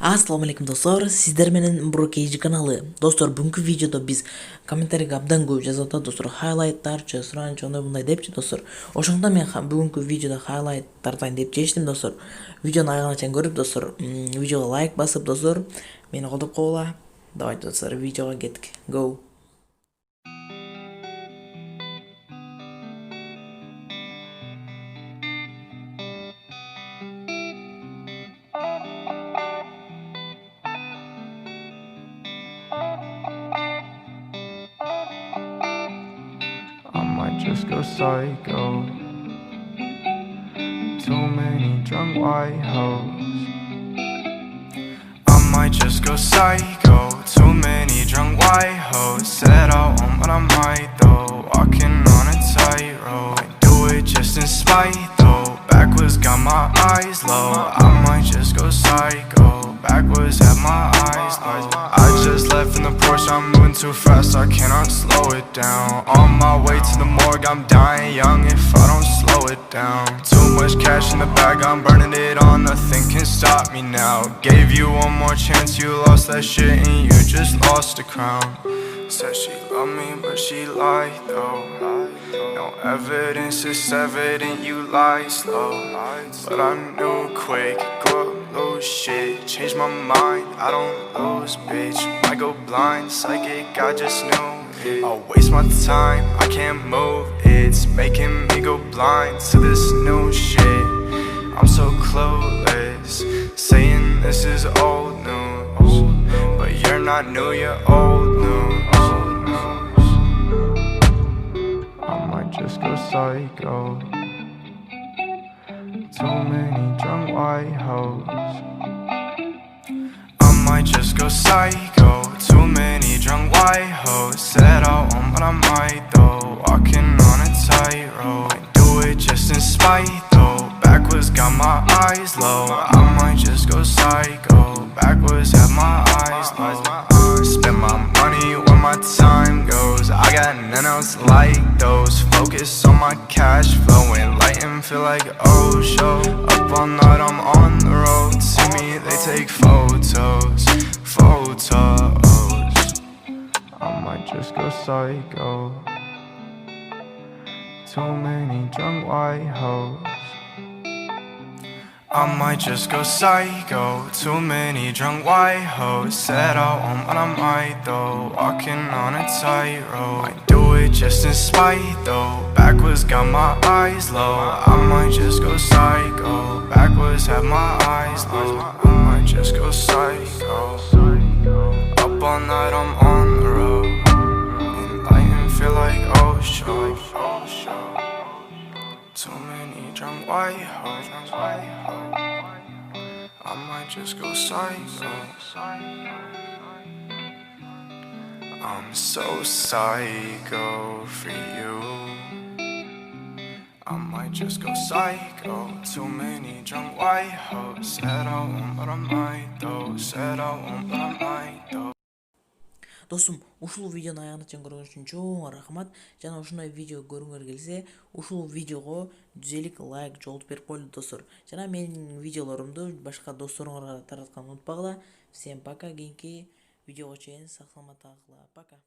Ассаламу алейкум достор, сиздер менен Бурокейжи каналы. Достор, бүгүнкү видеодо биз комментарийге абдан көп жазып атат достор, хайлайттарчы, суранчы, ондай мындай депчи достор. Ошондо мен бүгүнкү видеодо хайлайт тартайын деп чечтим достор. Видеону аягына чейин көрүп достор, видеого лайк басып достор, мени колдоп койгула. Давайте достор, видеого кеттик. Go. I might just go psycho. Too many drunk white hoes. I might just go psycho. Too many drunk white hoes. Said I won't, but I might though. Walking on a tightrope. I do it just in spite though. Backwards got my eyes low. I might just go psycho. Backwards have my eyes low. I just left in the Porsche, I'm moving too fast, I cannot slow it down. On my way to the morgue, I'm dying young if I don't slow it down. Too much cash in the bag, I'm burning it all, nothing can stop me now. Gave you one more chance, you lost that shit and you just lost the crown. Said she loved me, but she lied though. No evidence, it's evident you lied slow. But I knew quick, go up, lose shit. Changed my mind, I don't lose, bitch. I go blind, psychic, I just knew it. I'll waste my time, I can't move. It's making me go blind to this new shit. I'm so clueless, saying this is old news. But you're not new, you're old news. I might just go psycho. Too many drunk white hoes. I might just go psycho. Too many drunk white hoes. Said I won't, but I might though. Walking on a tightrope. I do it just in spite though. Backwards got my eyes low. I might just go psycho. Backwards have my eyes low. Spend my money where my time goes. I got none else like those. Focus on my cash flow and light and feel like oh show. Up all night, I'm on the road. See me, they take photos. I might just go psycho. Too many drunk white hoes. I might just go psycho. Too many drunk white hoes. Said I won't, but I might though. Walking on a tightrope. I do it just in spite though. Backwards got my eyes low. I might just go psycho. Backwards have my eyes low. I might just go psycho. Up all night, I'm on the road. And light and feel like oh show. Too many drunk white hoes. I might just go psycho. I'm so psycho for you. I might just go psycho. Too many drunk white hoes. Said I won't, but I might though. Said I won't, but I might though. Достум, ушул видеону аягына чейин көргөн үчүн чоң рахмат. Жана ушундай видео көргүңөр келсе, ушул видеого 150 лайк жолтуп берип койлу достор. Жана менин видеолорумду башка досторуңарга таратканды унутпагыла. Всем пока, кийинки видеого чейин сак саламатта калгыла. Пока.